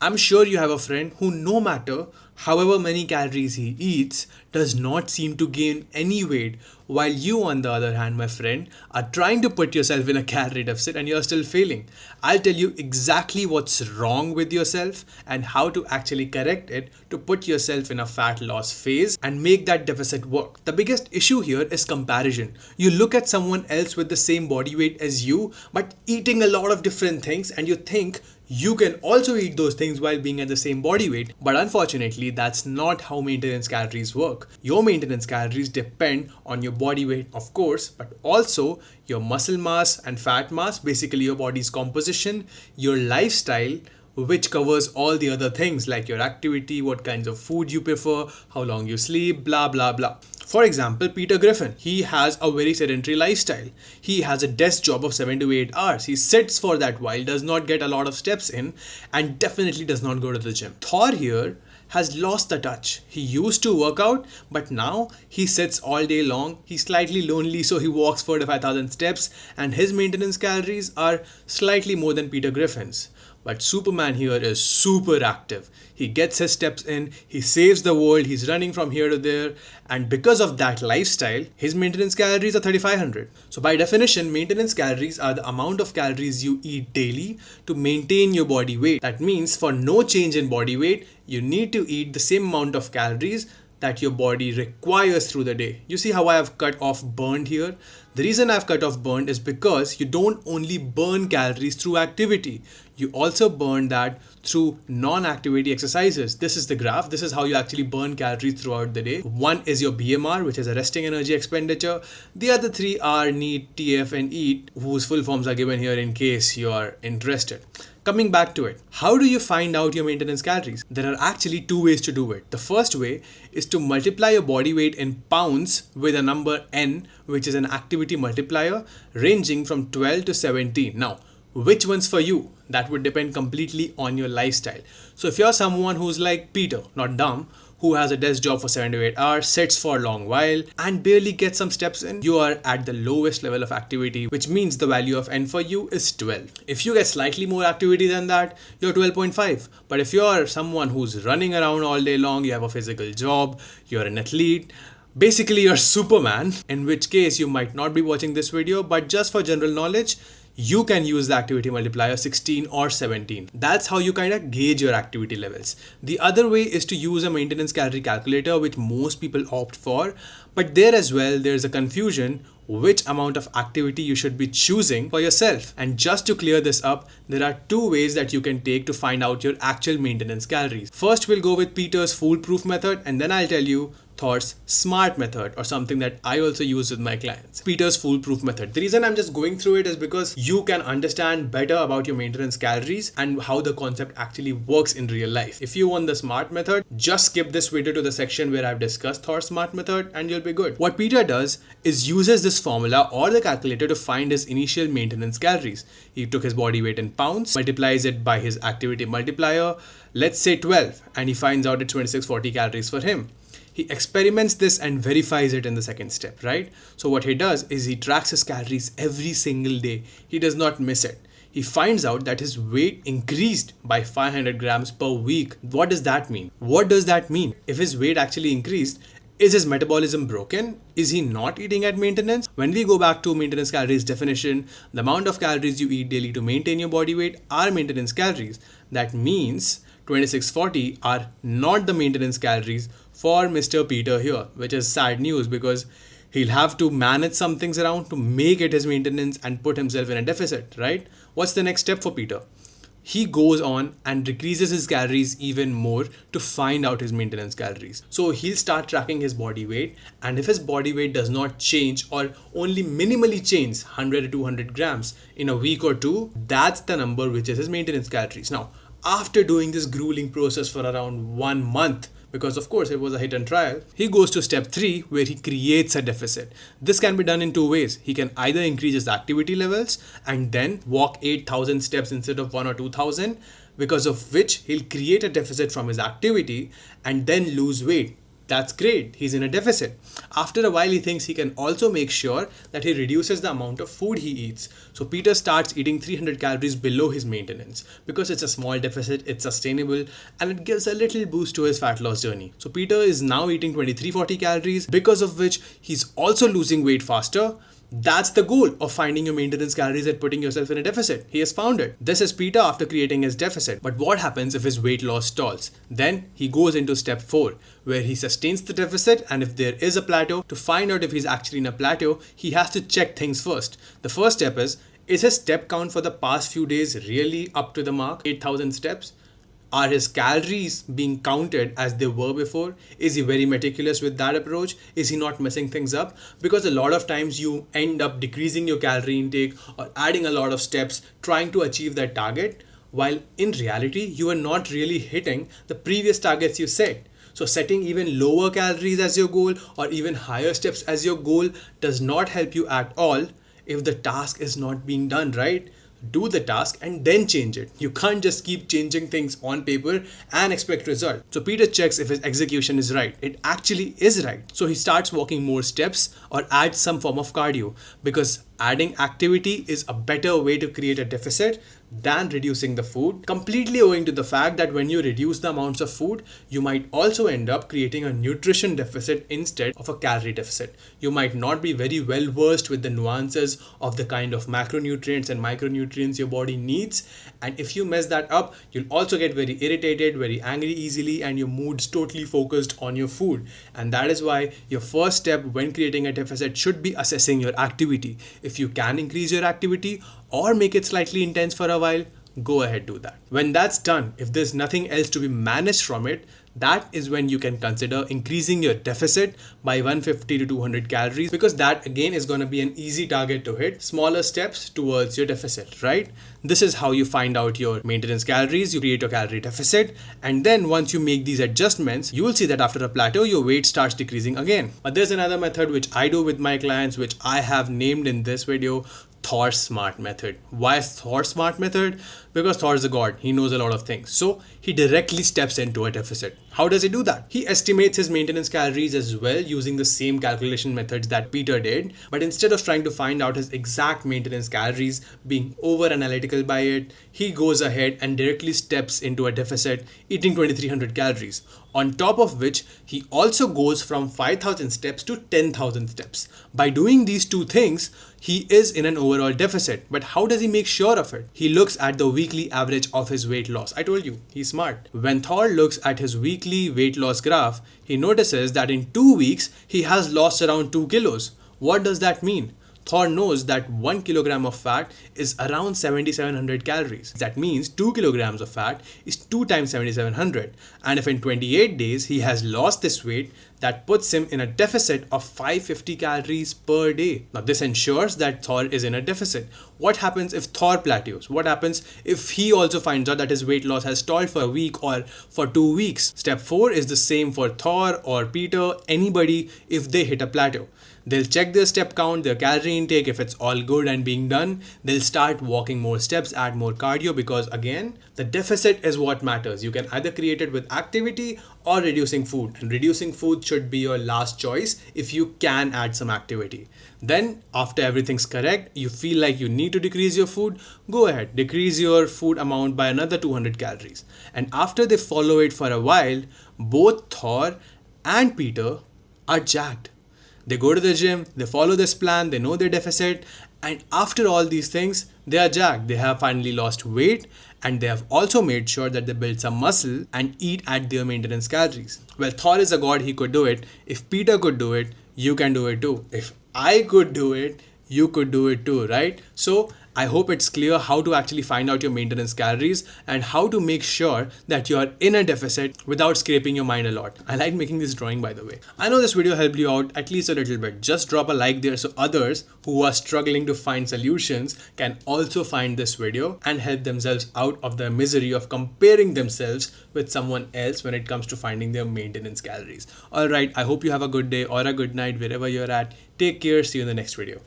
I'm sure you have a friend who, no matter however many calories he eats, does not seem to gain any weight, while you, on the other hand, my friend, are trying to put yourself in a calorie deficit and you're still failing. I'll tell you exactly what's wrong with yourself and how to actually correct it to put yourself in a fat loss phase and make that deficit work. The biggest issue here is comparison. You look at someone else with the same body weight as you, but eating a lot of different things, and you think you can also eat those things while being at the same body weight. But unfortunately, that's not how maintenance calories work. Your maintenance calories depend on your body weight, of course, but also your muscle mass and fat mass, basically your body's composition, your lifestyle, which covers all the other things like your activity, what kinds of food you prefer, how long you sleep, blah blah blah. For example, Peter Griffin, he has a very sedentary lifestyle. He has a desk job of 7 to 8 hours. He sits for that while, does not get a lot of steps in, and definitely does not go to the gym. Thor here has lost the touch. He used to work out, but now he sits all day long. He's slightly lonely, so he walks 4 to 5,000 steps, and his maintenance calories are slightly more than Peter Griffin's. But Superman here is super active. He gets his steps in, he saves the world, he's running from here to there, and because of that lifestyle, his maintenance calories are 3,500. So by definition, maintenance calories are the amount of calories you eat daily to maintain your body weight. That means for no change in body weight, you need to eat the same amount of calories that your body requires through the day. You see how I have cut off burned here? The reason I've cut off burned is because you don't only burn calories through activity, you also burn that through non-activity exercises. This is the graph. This is how you actually burn calories throughout the day. One is your BMR, which is a resting energy expenditure. The other three are NEAT, TF, and EAT, whose full forms are given here in case you are interested. Coming back to it, how do you find out your maintenance calories? There are actually two ways to do it. The first way is to multiply your body weight in pounds with a number N, which is an activity multiplier ranging from 12 to 17. Now, which one's for you? That would depend completely on your lifestyle. So if you're someone who's like Peter, not dumb, who has a desk job for 7 to 8 hours, sits for a long while, and barely gets some steps in, you are at the lowest level of activity, which means the value of N for you is 12. If you get slightly more activity than that, you're 12.5. But if you're someone who's running around all day long, you have a physical job, you're an athlete, basically you're Superman, in which case you might not be watching this video, but just for general knowledge, you can use the activity multiplier 16 or 17. That's how you kind of gauge your activity levels. The other way is to use a maintenance calorie calculator, which most people opt for, but there as well, there's a confusion which amount of activity you should be choosing for yourself. And just to clear this up, there are two ways that you can take to find out your actual maintenance calories. First, we'll go with Peter's foolproof method, and then I'll tell you Thor's smart method, or something that I also use with my clients. Peter's foolproof method. The reason I'm just going through it is because you can understand better about your maintenance calories and how the concept actually works in real life. If you want the smart method, just skip this video to the section where I've discussed Thor's smart method and you'll be good. What Peter does is uses this formula or the calculator to find his initial maintenance calories. He took his body weight in pounds, multiplies it by his activity multiplier, let's say 12, and he finds out it's 2640 calories for him. He experiments this and verifies it in the second step, right? So what he does is he tracks his calories every single day. He does not miss it. He finds out that his weight increased by 500 grams per week. What does that mean? What does that mean? If his weight actually increased, is his metabolism broken? Is he not eating at maintenance? When we go back to maintenance calories definition, the amount of calories you eat daily to maintain your body weight are maintenance calories. That means 2640 are not the maintenance calories for Mr. Peter here, which is sad news because he'll have to manage some things around to make it his maintenance and put himself in a deficit, right? What's the next step for Peter? He goes on and decreases his calories even more to find out his maintenance calories. So he'll start tracking his body weight, and if his body weight does not change or only minimally change 100 to 200 grams in a week or two, that's the number which is his maintenance calories. Now, after doing this grueling process for around 1 month, because of course it was a hit and trial, he goes to step 3 where he creates a deficit. This can be done in two ways. He can either increase his activity levels and then walk 8,000 steps instead of 1 or 2,000, because of which he'll create a deficit from his activity and then lose weight. That's great, he's in a deficit. After a while, he thinks he can also make sure that he reduces the amount of food he eats. So Peter starts eating 300 calories below his maintenance because it's a small deficit, it's sustainable, and it gives a little boost to his fat loss journey. So Peter is now eating 2340 calories, because of which he's also losing weight faster. That's the goal of finding your maintenance calories and putting yourself in a deficit. He has found it. This is Peter after creating his deficit. But what happens if his weight loss stalls? Then he goes into step 4, where he sustains the deficit, and if there is a plateau, to find out if he's actually in a plateau, he has to check things first. The first step is his step count for the past few days really up to the mark, 8,000 steps? Are his calories being counted as they were before? Is he very meticulous with that approach? Is he not messing things up? Because a lot of times you end up decreasing your calorie intake or adding a lot of steps trying to achieve that target, while in reality you are not really hitting the previous targets you set. So setting even lower calories as your goal or even higher steps as your goal does not help you at all if the task is not being done right. Do the task and then change it. You can't just keep changing things on paper and expect result. So Peter checks if his execution is right. It actually is right. So he starts walking more steps or adds some form of cardio, because adding activity is a better way to create a deficit than reducing the food, completely owing to the fact that when you reduce the amounts of food, you might also end up creating a nutrition deficit instead of a calorie deficit. You might not be very well versed with the nuances of the kind of macronutrients and micronutrients your body needs, and if you mess that up, you'll also get very irritated, very angry easily, and your mood's totally focused on your food. And that is why your first step when creating a deficit should be assessing your activity. If you can increase your activity or make it slightly intense for a while, go ahead, do that. When that's done, if there's nothing else to be managed from it, that is when you can consider increasing your deficit by 150 to 200 calories, because that again is going to be an easy target to hit. Smaller steps towards your deficit, right? This is how you find out your maintenance calories. You create a calorie deficit, and then once you make these adjustments, you will see that after a plateau, your weight starts decreasing again. But there's another method which I do with my clients, which I have named in this video Thor's smart method. Why is Thor's smart method? Because Thor is a god. He knows a lot of things. So he directly steps into a deficit. How does he do that? He estimates his maintenance calories as well using the same calculation methods that Peter did. But instead of trying to find out his exact maintenance calories, being over analytical by it, he goes ahead and directly steps into a deficit, eating 2300 calories. On top of which, he also goes from 5,000 steps to 10,000 steps. By doing these two things, he is in an overall deficit. But how does he make sure of it? He looks at the weekly average of his weight loss. I told you, he's smart. When Thor looks at his weekly weight loss graph, he notices that in 2 weeks, he has lost around 2 kilos. What does that mean? Thor knows that 1 kilogram of fat is around 7700 calories. That means 2 kilograms of fat is 2 times 7700. And if in 28 days he has lost this weight, that puts him in a deficit of 550 calories per day. Now this ensures that Thor is in a deficit. What happens if Thor plateaus? What happens if he also finds out that his weight loss has stalled for a week or for 2 weeks? Step 4 is the same for Thor or Peter, anybody, if they hit a plateau. They'll check their step count, their calorie intake. If it's all good and being done, they'll start walking more steps, add more cardio, because again, the deficit is what matters. You can either create it with activity or reducing food, and reducing food should be your last choice if you can add some activity. Then after everything's correct, you feel like you need to decrease your food, go ahead, decrease your food amount by another 200 calories. And after they follow it for a while, both Thor and Peter are jacked. They go to the gym, they follow this plan, they know their deficit, and after all these things, they are jacked. They have finally lost weight, and they have also made sure that they build some muscle and eat at their maintenance calories. Well, Thor is a god, he could do it. If Peter could do it, you can do it too. If I could do it, you could do it too, right? So I hope it's clear how to actually find out your maintenance calories and how to make sure that you're in a deficit without scraping your mind a lot. I like making this drawing, by the way. I know this video helped you out at least a little bit. Just drop a like there so others who are struggling to find solutions can also find this video and help themselves out of the misery of comparing themselves with someone else when it comes to finding their maintenance calories. Alright, I hope you have a good day or a good night wherever you're at. Take care, see you in the next video.